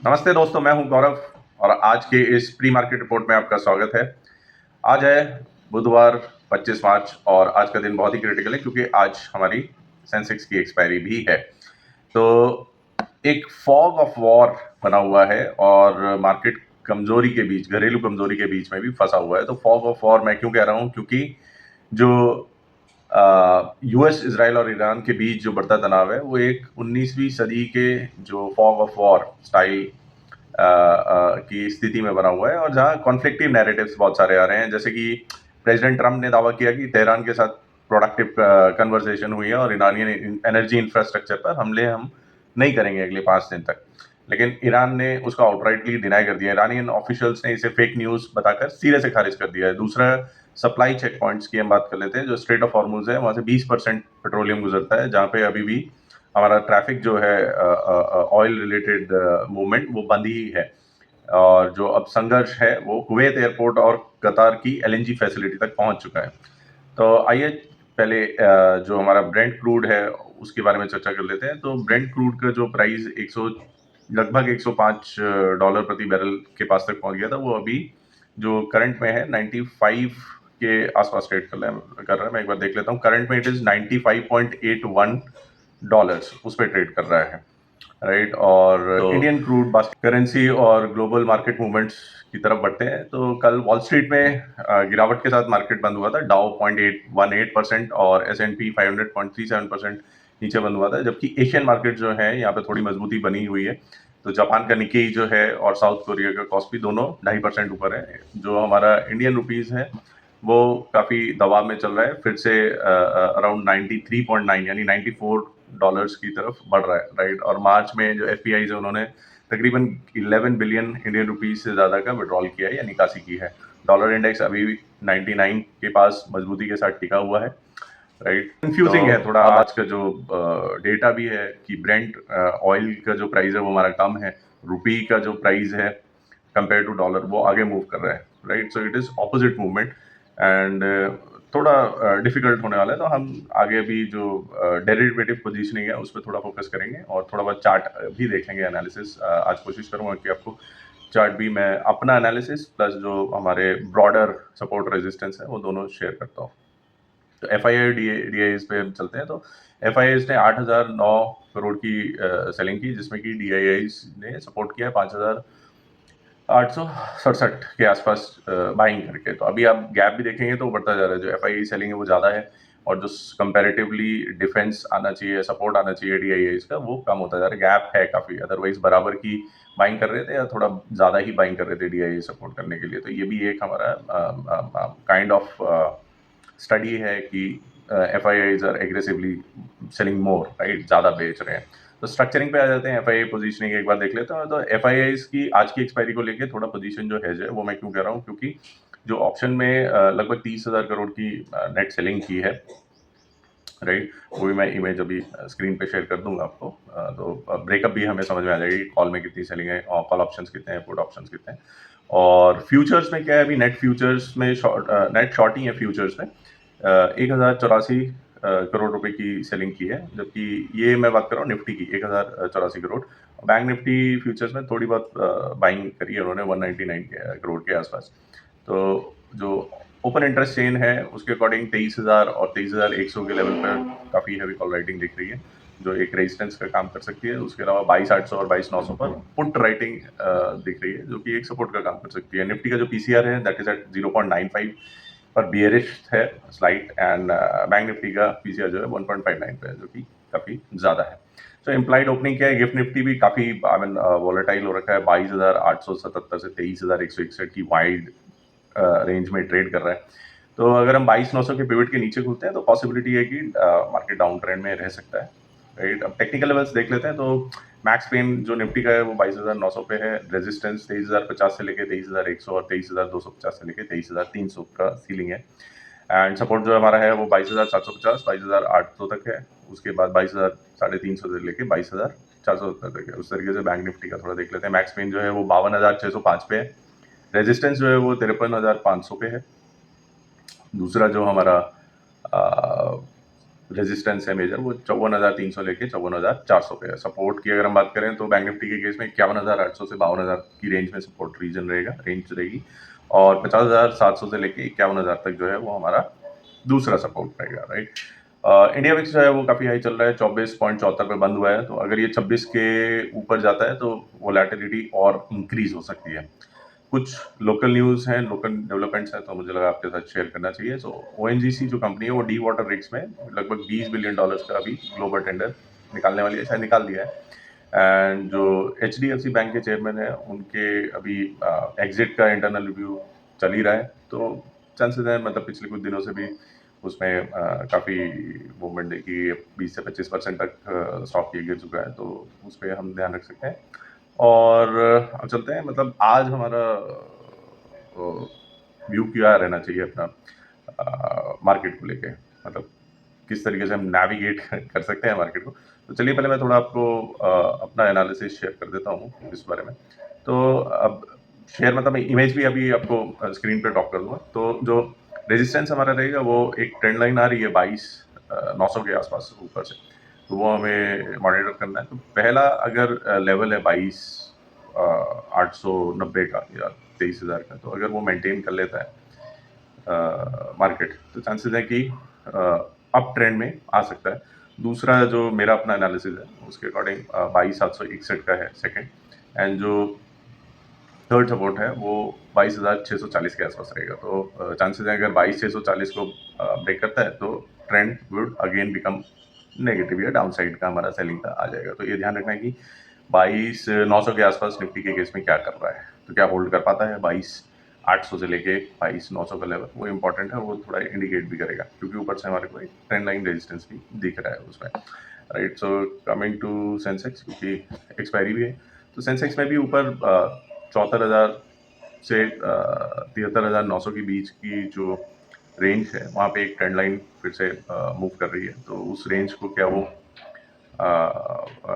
नमस्ते दोस्तों, मैं हूं गौरव और आज के इस प्री मार्केट रिपोर्ट में आपका स्वागत है। आज है बुधवार 25 मार्च और आज का दिन बहुत ही क्रिटिकल है क्योंकि आज हमारी सेंसेक्स की एक्सपायरी भी है। तो एक फॉग ऑफ वॉर बना हुआ है और मार्केट कमजोरी के बीच, घरेलू कमजोरी के बीच में भी फंसा हुआ है। तो फॉग ऑफ वॉर मैं क्यों कह रहा हूं, क्योंकि जो यूएस, इजराइल और ईरान के बीच जो बढ़ता तनाव है वो एक 19वीं सदी के जो फॉग ऑफ वॉर स्टाइल की स्थिति में बना हुआ है और जहां कॉन्फ्लिक्टिव नैरेटिव्स बहुत सारे आ रहे हैं। जैसे कि प्रेसिडेंट ट्रंप ने दावा किया कि तेहरान के साथ प्रोडक्टिव कन्वर्सेशन हुई है और ईरानियन एनर्जी इंफ्रास्ट्रक्चर पर हमले हम नहीं करेंगे अगले 5 दिन तक, लेकिन ईरान ने उसका आउटराइटली डिनाई कर दिया। ईरानियन ऑफिशियल्स ने इसे फेक न्यूज बताकर सिरे से खारिज कर दिया है। दूसरा, सप्लाई चेक पॉइंट्स की हम बात कर लेते हैं। जो स्ट्रेट ऑफ हॉर्मुज है वहां से 20% पेट्रोलियम गुजरता है, जहां पे अभी भी हमारा ट्रैफिक जो है ऑयल रिलेटेड मूवमेंट वो बंद ही है। और जो अब संघर्ष है वो कुवैत एयरपोर्ट और कतार की एलएनजी फैसिलिटी तक पहुंच चुका है। तो आइए पहले जो हमारा ब्रेंट क्रूड है उसके बारे में चर्चा कर लेते हैं। तो ब्रेंट क्रूड का जो प्राइस लगभग $105 प्रति बैरल के पास तक पहुंच गया था, वो अभी जो करंट में है 95 के आसपास ट्रेड कर रहा है। मैं एक बार देख लेता हूँ। करंट में इट इज $95.81 उस पर ट्रेड कर रहा है, राइट। और तो इंडियन क्रूड बास्केट करेंसी और ग्लोबल मार्केट मूवमेंट्स की तरफ बढ़ते हैं। तो कल वॉल स्ट्रीट में गिरावट के साथ मार्केट बंद हुआ था। डाउ 0.18% और S&P 500 0.37% नीचे बंद हुआ था, जबकि एशियन मार्केट जो है यहाँ पे थोड़ी मजबूती बनी हुई है। तो जापान का निकेई जो है और साउथ कोरिया का कॉस्पी दोनों 2.5% ऊपर है। जो हमारा इंडियन रुपीज है वो काफी दबाव में चल रहा है, फिर से अराउंड 93.9 यानी $94 की तरफ बढ़ रहा है, राइट। और मार्च में जो एफपीआई है उन्होंने तकरीबन 11 बिलियन इंडियन रुपीज से ज्यादा का विड्रॉल किया है या निकासी की है। डॉलर इंडेक्स अभी भी 99 के पास मजबूती के साथ टिका हुआ है, राइट। कंफ्यूजिंग है थोड़ा। आज का जो डेटा भी है कि ब्रेंट ऑयल का जो प्राइस है वो हमारा कम है, रुपी का जो प्राइस है कंपेयर टू डॉलर वो आगे मूव कर रहा है, right. So it is opposite movement and थोड़ा डिफिकल्ट होने वाला है। तो हम आगे भी जो डेरिवेटिव पोजीशनिंग है उस पर थोड़ा फोकस करेंगे और थोड़ा बहुत चार्ट भी देखेंगे, एनालिसिस। आज कोशिश करूंगा कि आपको चार्ट भी, मैं अपना एनालिसिस प्लस जो हमारे ब्रॉडर सपोर्ट रेजिस्टेंस है वो दोनों शेयर करता हूँ। तो F I I D I पे हम चलते हैं। तो एफ आई ने 8,009 करोड़ की सेलिंग की, जिसमें कि डी आई ने सपोर्ट किया 5,867 के आसपास बाइंग करके। तो अभी आप गैप भी देखेंगे तो बढ़ता जा रहा है। जो एफ आई सेलिंग है वो ज़्यादा है और जो कंपैरेटिवली डिफेंस आना चाहिए, सपोर्ट आना चाहिए डी आई का, वो कम होता जा रहा है। गैप है काफ़ी, अदरवाइज बराबर की बाइंग कर रहे थे या थोड़ा ज़्यादा ही बाइंग कर रहे थे डी आई सपोर्ट करने के लिए। तो ये भी एक हमारा काइंड ऑफ स्टडी है कि F I Is are aggressively selling more, right, ज़्यादा बेच रहे हैं। तो स्ट्रक्चरिंग पे आ जाते हैं। एफ आई आई पोजिशनिंग एक बार देख लेते हैं। तो एफ आई आई की आज की एक्सपायरी को लेकर थोड़ा पोजीशन जो है वो मैं क्यों कह रहा हूँ, क्योंकि जो ऑप्शन में लगभग 30,000 करोड़ की नेट सेलिंग की है, राइट। वो भी मैं इमेज अभी स्क्रीन पे शेयर कर दूंगा आपको। तो ब्रेकअप भी हमें समझ में आ जाएगी, कॉल में कितनी सेलिंग है और कॉल ऑप्शंस कितने हैं, पुट ऑप्शंस कितने हैं। और फ्यूचर्स में क्या है, अभी नेट फ्यूचर्स में नेट शॉर्ट ही है फ्यूचर्स में। 1,084 करोड़ रुपए की सेलिंग की है, जबकि ये मैं बात कर रहा हूँ निफ्टी की, 1,084 करोड़। बैंक निफ्टी फ्यूचर्स में थोड़ी बहुत बाइंग करी है उन्होंने 199 करोड़ के आसपास। तो जो ओपन इंटरेस्ट चेन है उसके अकॉर्डिंग 23,000 और 23,100 के लेवल पर काफ़ी हैवी कॉल राइटिंग दिख रही है, जो एक रेजिस्टेंस का काम कर सकती है। उसके अलावा 22,800 और 22,900 पर पुट राइटिंग दिख रही है, जो कि एक सपोर्ट का काम कर सकती है। निफ्टी का जो पीसीआर है दैट इज एट 0.95 पर बियरिश है स्लाइट, एंड बैंक निफ्टी का पीसीआर जो है 1.59 पे है, जो कि काफ़ी ज़्यादा है। तो इम्प्लाइड ओपनिंग क्या है, गिफ्ट निफ्टी भी काफ़ी वॉलेटाइल हो रखा है। 22,877 से 23,161 की वाइड रेंज में ट्रेड कर रहा है। तो अगर हम 22,900 के पिवट के नीचे खुलते हैं तो पॉसिबिलिटी है कि मार्केट डाउन ट्रेंड में रह सकता है, राइट। अब टेक्निकल लेवल्स देख लेते हैं। तो मैक्स पेन जो निफ्टी का है वो 22,900 पे है। रेजिस्टेंस 23,050 से लेके 23,100 और 23,250 से लेके 23,300 का सीलिंग है। एंड सपोर्ट जो हमारा है वो 22,750 22,800 तक है। उसके बाद 22,350 से लेके 22,470 तक है। उस तरीके से बैंक निफ्टी का थोड़ा देख लेते हैं। मैक्स पेन जो है वो 52,605 पे है। रेजिस्टेंस जो है वो 53,500 पे है। दूसरा जो हमारा रेजिस्टेंस है मेजर, वो 54,300 लेके 54,400 पे है। सपोर्ट की अगर हम बात करें तो बैंक निफ्टी के केस में 51,800 से 52,000 की रेंज में सपोर्ट रेंज रहेगी, और 50,700 से लेके 51,000 तक जो है वो हमारा दूसरा सपोर्ट रहेगा, राइट। इंडिया विक्स जो है वो काफ़ी हाई चल रहा है, 24.74 पे बंद हुआ है। तो अगर ये 26 के ऊपर जाता है तो वोलेटिलिटी और इंक्रीज हो सकती है। कुछ लोकल न्यूज़ हैं, लोकल डेवलपमेंट्स हैं, तो मुझे लगा आपके साथ शेयर करना चाहिए। सो ओएनजीसी जो कंपनी है वो डी वाटर रिग्स में लगभग $20 बिलियन का अभी ग्लोबल टेंडर निकालने वाली है, शायद निकाल दिया है। एंड जो एचडीएफसी बैंक के चेयरमैन है उनके अभी एग्जिट का इंटरनल रिव्यू चल ही रहा है, तो चांसेस हैं, मतलब पिछले कुछ दिनों से भी उसमें काफ़ी मूवमेंट देखी, 20 से 25% तक स्टॉक ये गिर चुका है, तो उस पर हम ध्यान रख सकते हैं। और अब चलते हैं, मतलब आज हमारा व्यू क्या रहना चाहिए अपना मार्केट को लेके, मतलब किस तरीके से हम नेविगेट कर सकते हैं मार्केट को। तो चलिए पहले मैं थोड़ा आपको अपना एनालिसिस शेयर कर देता हूँ इस बारे में। तो अब शेयर मतलब मैं इमेज भी अभी आपको स्क्रीन पे ड्रॉप कर दूंगा। तो जो रेजिस्टेंस हमारा रहेगा वो एक ट्रेंड लाइन आ रही है 22,900 के आसपास ऊपर से, तो वो हमें मॉनिटर करना है। तो पहला अगर लेवल है 22,890 का या 23,000 का, तो अगर वो मेंटेन कर लेता है मार्केट, तो चांसेस है कि अप ट्रेंड में आ सकता है। दूसरा जो मेरा अपना एनालिसिस है उसके अकॉर्डिंग 22,761 का है सेकंड, एंड जो थर्ड सपोर्ट है वो 22,640 के आसपास रहेगा। तो चांसेस है अगर 22,640 को ब्रेक करता है तो trend would again become negative या डाउन साइड का हमारा सेलिंग का आ जाएगा। तो ये ध्यान रखना है कि 22,900 के आसपास निफ्टी के केस में क्या कर रहा है, तो क्या होल्ड कर पाता है 22,800 से लेके 22,900 का लेवल, वो इंपॉर्टेंट है, वो थोड़ा इंडिकेट भी करेगा, क्योंकि ऊपर से हमारे को एक ट्रेंड लाइन रेजिस्टेंस भी दिख रहा है उसमें, right. So coming to Sensex, क्योंकि एक्सपायरी भी है, तो सेंसेक्स में भी ऊपर 74,000 से 73,900 के बीच की जो रेंज है वहाँ पे एक ट्रेंड लाइन फिर से मूव कर रही है। तो उस रेंज को क्या वो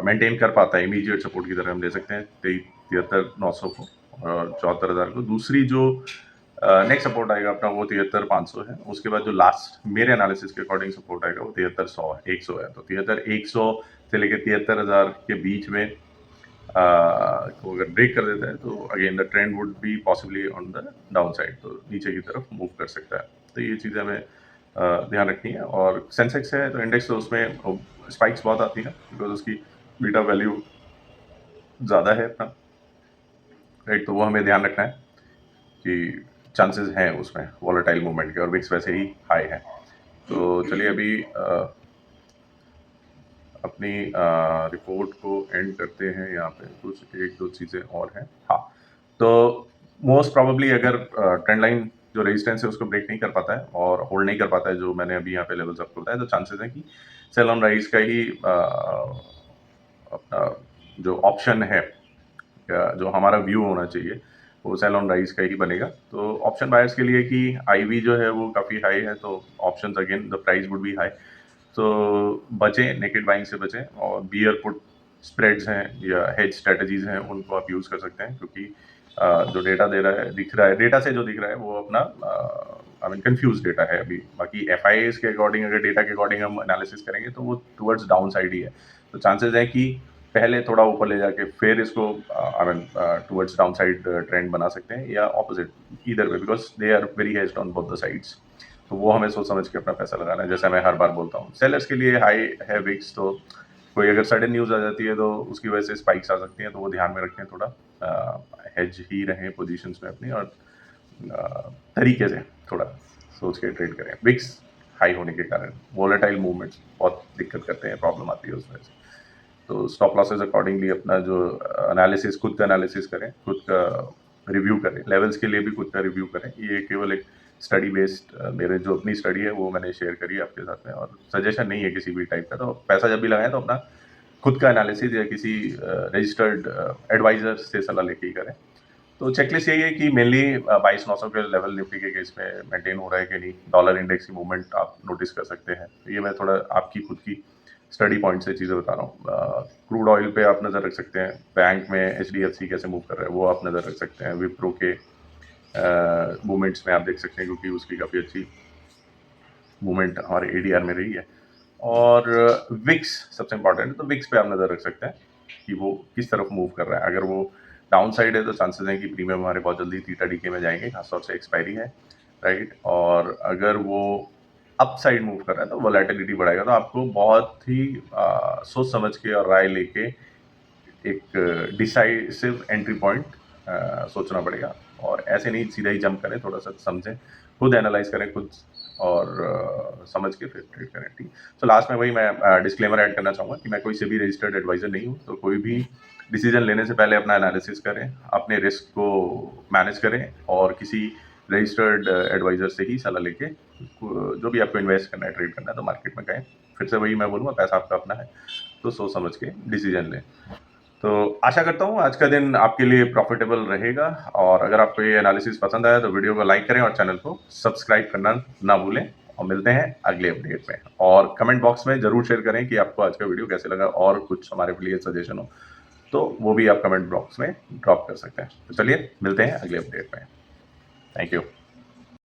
मेंटेन कर पाता है, इमीडिएट सपोर्ट की तरह हम ले सकते हैं 73,900 को और 74,000 को। दूसरी जो नेक्स्ट सपोर्ट आएगा अपना वो 73,500 है। उसके बाद जो लास्ट मेरे एनालिसिस के अकॉर्डिंग सपोर्ट आएगा वो 73,100 है। तो 73,100 से लेकर 73,000 के बीच में को अगर ब्रेक कर देता है तो again the trend would be possibly on the down side, तो नीचे की तरफ मूव कर सकता है। तो ये चीज़ें हमें ध्यान रखनी है। और सेंसेक्स है तो इंडेक्स, तो उसमें स्पाइक्स बहुत आती है बिकॉज उसकी बीटा वैल्यू ज़्यादा है अपना, राइट। तो वो हमें ध्यान रखना है कि चांसेस हैं उसमें वॉलेटाइल मूवमेंट के, और विक्स वैसे ही हाई है। तो चलिए अभी अपनी रिपोर्ट को एंड करते हैं। यहाँ पे कुछ एक दो चीज़ें और हैं। हाँ, तो मोस्ट प्रॉबेबली अगर ट्रेंड लाइन जो रेजिस्टेंस है उसको ब्रेक नहीं कर पाता है और होल्ड नहीं कर पाता है, जो मैंने अभी यहाँ पे लेवल्स आपको बताया, तो चांसेस है कि सेल ऑन राइज का ही अपना जो ऑप्शन है, या जो हमारा व्यू होना चाहिए, वो सेल ऑन राइज का ही बनेगा। तो ऑप्शन बायर्स के लिए कि आईवी जो है वो काफ़ी हाई है, तो option again the price would be high, तो बचें, नेकेड बाइंग से बचें, और बियर पुट स्प्रेड्स हैं या हेज स्ट्रेटजीज हैं उनको आप यूज़ कर सकते हैं, क्योंकि जो डेटा दे रहा है, दिख रहा है, डेटा से जो दिख रहा है वो अपना आई मीन कंफ्यूज डेटा है अभी। बाकी एफआईएस के अकॉर्डिंग, अगर डेटा के अकॉर्डिंग हम एनालिसिस करेंगे तो वो टुवर्ड्स डाउन साइड ही है। तो चांसेस है कि पहले थोड़ा ऊपर ले जाके फिर इसको I mean towards down side trend बना सकते हैं, या opposite, either way, because they are very hedged on both the sides. तो वो हमें सोच समझ के अपना पैसा लगाना है, जैसा मैं हर बार बोलता हूँ। सेलर्स के लिए हाई है विक्स, तो कोई अगर सडन न्यूज़ आ जाती है तो उसकी वजह से स्पाइक्स आ सकती हैं, तो वो ध्यान में रखें, थोड़ा हेज ही रहें पोजीशंस में अपनी, और तरीके से थोड़ा सोच के ट्रेड करें। विक्स हाई होने के कारण वोलेटाइल मूवमेंट्स बहुत दिक्कत करते हैं, प्रॉब्लम आती है उस वजह से। तो स्टॉप लॉसेस अकॉर्डिंगली अपना जो एनालिसिस, खुद का एनालिसिस करें, खुद का रिव्यू करें, लेवल्स के लिए भी खुद का रिव्यू करें। ये केवल एक स्टडी बेस्ड मेरे जो अपनी स्टडी है वो मैंने शेयर करी है आपके साथ में, और सजेशन नहीं है किसी भी टाइप का। तो पैसा जब भी लगाएं तो अपना खुद का एनालिसिस या किसी रजिस्टर्ड एडवाइजर से सलाह लेके ही करें। तो चेकलिस्ट यही है कि मेनली 22,900 के लेवल निफ्टी के केस में मेंटेन हो रहा है कि नहीं, डॉलर इंडेक्स की मूवमेंट आप नोटिस कर सकते हैं। तो ये मैं थोड़ा आपकी खुद की स्टडी पॉइंट से चीज़ें बता रहा हूँ। क्रूड ऑयल पे आप नज़र रख सकते हैं, बैंक में एचडीएफसी कैसे मूव कर रहा है वो आप नज़र रख सकते हैं, विप्रो के मूवमेंट्स में आप देख सकते हैं, क्योंकि उसकी काफ़ी अच्छी मूवमेंट हमारे एडीआर में रही है। और विक्स सबसे इम्पोर्टेंट है, तो विक्स पे आप नज़र रख सकते हैं कि वो किस तरफ मूव कर रहा है। अगर वो डाउन साइड है तो चांसेस हैं कि प्रीमियम हमारे बहुत जल्दी थीटा डीके में जाएंगे, खासतौर से एक्सपायरी है, राइट। और अगर वो अप साइड मूव कर रहा है तो वोलेटिलिटी बढ़ाएगा। तो आपको बहुत ही सोच समझ के और राय लेके एक डिसाइसिव एंट्री पॉइंट सोचना पड़ेगा, और ऐसे नहीं सीधा ही जंप करें, थोड़ा सा समझें, खुद एनालाइज करें खुद, और समझ के फिर ट्रेड करें, ठीक। तो लास्ट में वही मैं डिस्क्लेमर ऐड करना चाहूँगा कि मैं कोई से भी रजिस्टर्ड एडवाइजर नहीं हूँ, तो कोई भी डिसीजन लेने से पहले अपना एनालिसिस करें, अपने रिस्क को मैनेज करें, और किसी रजिस्टर्ड एडवाइजर से ही सलाह लेके जो भी आपको इन्वेस्ट करना है, ट्रेड करना है, तो मार्केट में करें। फिर से वही मैं बोलूँगा, पैसा आपका अपना है, तो सोच समझ के डिसीजन लें। तो आशा करता हूँ आज का दिन आपके लिए प्रॉफिटेबल रहेगा, और अगर आपको ये एनालिसिस पसंद आया तो वीडियो को लाइक करें और चैनल को सब्सक्राइब करना ना भूलें, और मिलते हैं अगले अपडेट में। और कमेंट बॉक्स में ज़रूर शेयर करें कि आपको आज का वीडियो कैसे लगा, और कुछ हमारे लिए सजेशन हो तो वो भी आप कमेंट बॉक्स में ड्रॉप कर सकते हैं। तो चलिए मिलते हैं अगले अपडेट में। Thank you.